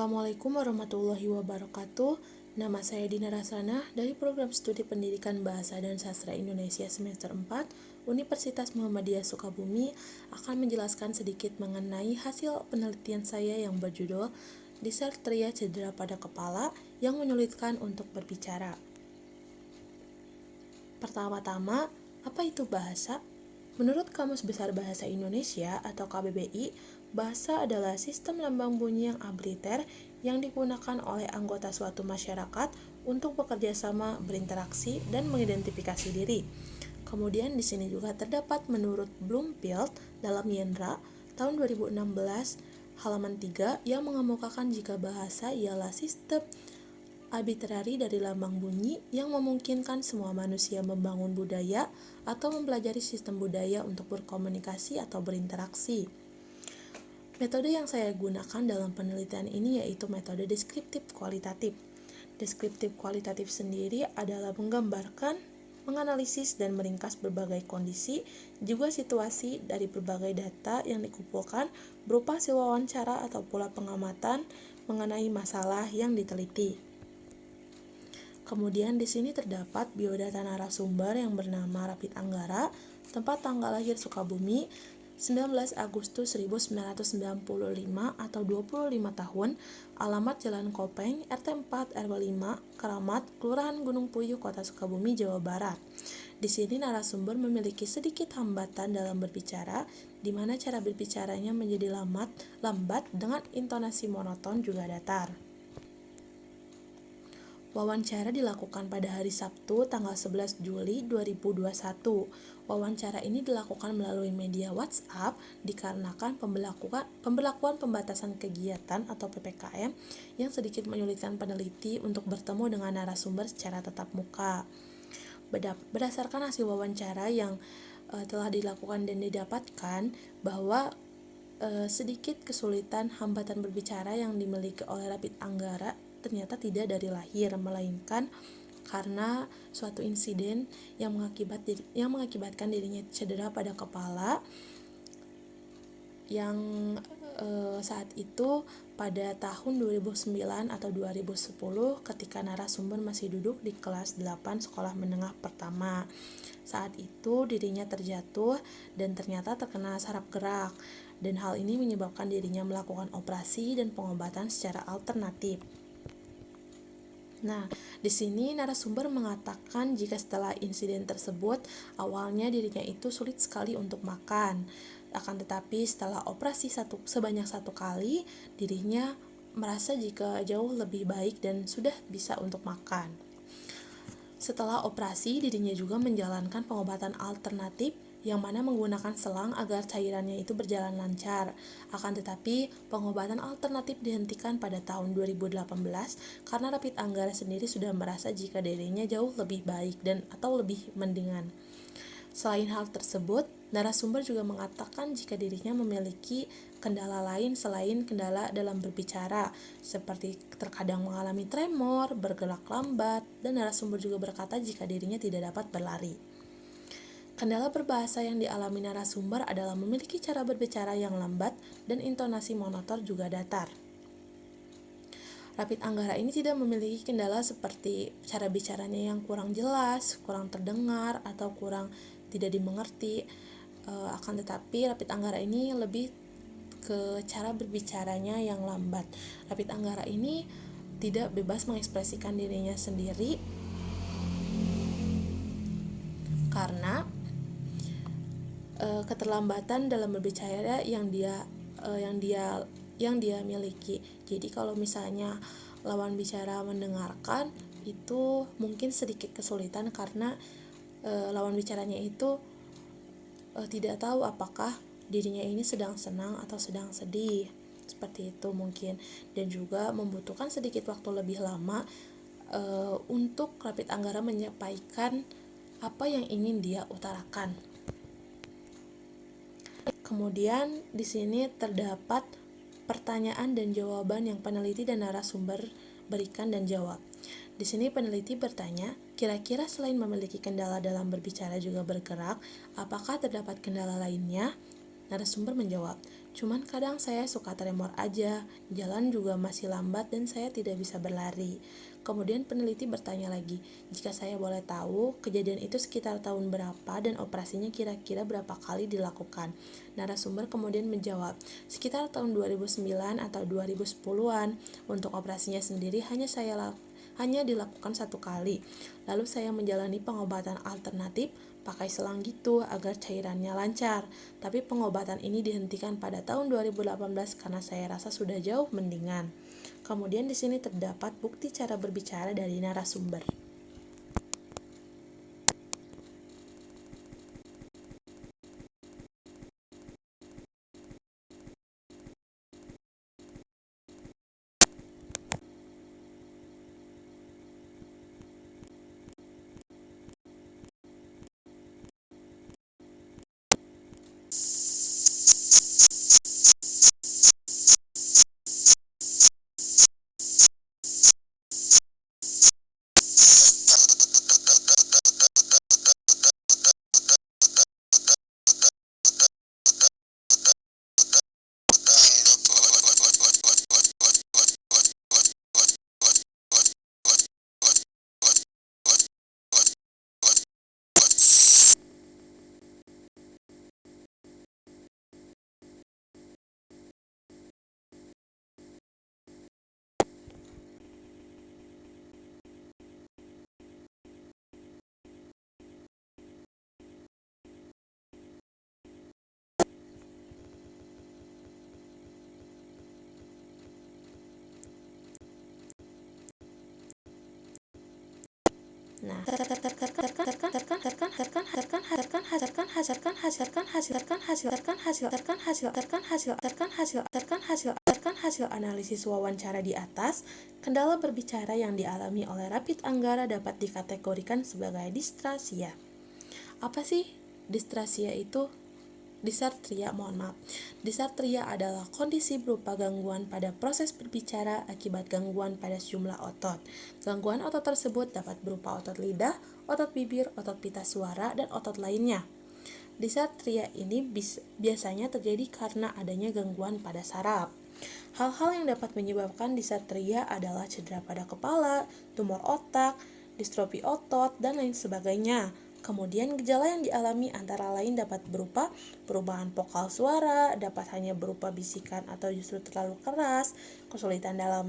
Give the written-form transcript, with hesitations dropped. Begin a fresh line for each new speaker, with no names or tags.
Assalamualaikum warahmatullahi wabarakatuh. Nama saya Dina Rasana dari Program Studi Pendidikan Bahasa dan Sastra Indonesia semester 4 Universitas Muhammadiyah Sukabumi akan menjelaskan sedikit mengenai hasil penelitian saya yang berjudul Disertria Cedera pada Kepala yang menyulitkan untuk berbicara. Pertama-tama, apa itu bahasa? Menurut Kamus Besar Bahasa Indonesia atau KBBI, bahasa adalah sistem lambang bunyi yang arbitrter yang digunakan oleh anggota suatu masyarakat untuk bekerja sama, berinteraksi, dan mengidentifikasi diri. Kemudian di sini juga terdapat menurut Bloomfield dalam Yendra tahun 2016 halaman 3 yang mengemukakan jika bahasa ialah sistem arbitrari dari lambang bunyi yang memungkinkan semua manusia membangun budaya atau mempelajari sistem budaya untuk berkomunikasi atau berinteraksi. Metode yang saya gunakan dalam penelitian ini yaitu metode deskriptif kualitatif. Deskriptif kualitatif sendiri adalah menggambarkan, menganalisis, dan meringkas berbagai kondisi, juga situasi dari berbagai data yang dikumpulkan berupa hasil wawancara atau pula pengamatan mengenai masalah yang diteliti. Kemudian di sini terdapat biodata narasumber yang bernama Rapid Anggara, tempat tanggal lahir Sukabumi, 19 Agustus 1995 atau 25 tahun, alamat Jalan Kopeng, RT 4 RW 5, Keramat, Kelurahan Gunung Puyuh, Kota Sukabumi, Jawa Barat. Di sini narasumber memiliki sedikit hambatan dalam berbicara, di mana cara berbicaranya menjadi lambat dengan intonasi monoton juga datar. Wawancara dilakukan pada hari Sabtu tanggal 11 Juli 2021. Wawancara ini dilakukan melalui media WhatsApp dikarenakan pemberlakuan pembatasan kegiatan atau PPKM yang sedikit menyulitkan peneliti untuk bertemu dengan narasumber secara tatap muka. Berdasarkan hasil wawancara yang telah dilakukan dan didapatkan bahwa sedikit kesulitan hambatan berbicara yang dimiliki oleh Rapid Anggara ternyata tidak dari lahir, melainkan karena suatu insiden yang mengakibatkan dirinya cedera pada kepala yang saat itu pada tahun 2009 atau 2010 ketika narasumber masih duduk di kelas 8 sekolah menengah pertama. Saat itu dirinya terjatuh dan ternyata terkena saraf gerak, dan hal ini menyebabkan dirinya melakukan operasi dan pengobatan secara alternatif. Nah, di sini narasumber mengatakan jika setelah insiden tersebut, awalnya dirinya itu sulit sekali untuk makan. Akan tetapi setelah operasi sebanyak 1 kali, dirinya merasa jika jauh lebih baik dan sudah bisa untuk makan. Setelah operasi, dirinya juga menjalankan pengobatan alternatif yang mana menggunakan selang agar cairannya itu berjalan lancar. Akan tetapi, pengobatan alternatif dihentikan pada tahun 2018 karena Rapid Anggara sendiri sudah merasa jika dirinya jauh lebih baik dan atau lebih mendingan. Selain hal tersebut, narasumber juga mengatakan jika dirinya memiliki kendala lain selain kendala dalam berbicara, seperti terkadang mengalami tremor, bergerak lambat, dan narasumber juga berkata jika dirinya tidak dapat berlari. Kendala berbahasa yang dialami narasumber adalah memiliki cara berbicara yang lambat dan intonasi monoton juga datar. Rapid Anggara ini tidak memiliki kendala seperti cara bicaranya yang kurang jelas, kurang terdengar, atau kurang tidak dimengerti. Akan tetapi Rapid Anggara ini lebih ke cara berbicaranya yang lambat. Rapid Anggara ini tidak bebas mengekspresikan dirinya sendiri karena keterlambatan dalam berbicara yang dia miliki. Jadi kalau misalnya lawan bicara mendengarkan itu mungkin sedikit kesulitan karena lawan bicaranya itu tidak tahu apakah dirinya ini sedang senang atau sedang sedih. Seperti itu mungkin, dan juga membutuhkan sedikit waktu lebih lama untuk Rapid Anggara menyampaikan apa yang ingin dia utarakan. Kemudian di sini terdapat pertanyaan dan jawaban yang peneliti dan narasumber berikan dan jawab. Di sini peneliti bertanya, kira-kira selain memiliki kendala dalam berbicara juga bergerak, apakah terdapat kendala lainnya? Narasumber menjawab, cuman kadang saya suka tremor aja, jalan juga masih lambat dan saya tidak bisa berlari. Kemudian peneliti bertanya lagi, jika saya boleh tahu, kejadian itu sekitar tahun berapa dan operasinya kira-kira berapa kali dilakukan? Narasumber kemudian menjawab, sekitar tahun 2009 atau 2010-an. Untuk operasinya sendiri hanya dilakukan 1 kali. Lalu saya menjalani pengobatan alternatif pakai selang gitu agar cairannya lancar. Tapi pengobatan ini dihentikan pada tahun 2018 karena saya rasa sudah jauh mendingan. Kemudian di sini terdapat bukti cara berbicara dari narasumber. Nah, hasil analisis wawancara di atas, kendala berbicara yang dialami oleh Rapid Anggara dapat dikategorikan sebagai distrasia. Apa sih distrasia itu? Disartria adalah kondisi berupa gangguan pada proses berbicara akibat gangguan pada sejumlah otot. Gangguan otot tersebut dapat berupa otot lidah, otot bibir, otot pita suara, dan otot lainnya. Disartria ini biasanya terjadi karena adanya gangguan pada saraf. Hal-hal yang dapat menyebabkan disartria adalah cedera pada kepala, tumor otak, distrofi otot, dan lain sebagainya. Kemudian gejala yang dialami antara lain dapat berupa perubahan vokal suara, dapat hanya berupa bisikan atau justru terlalu keras, kesulitan dalam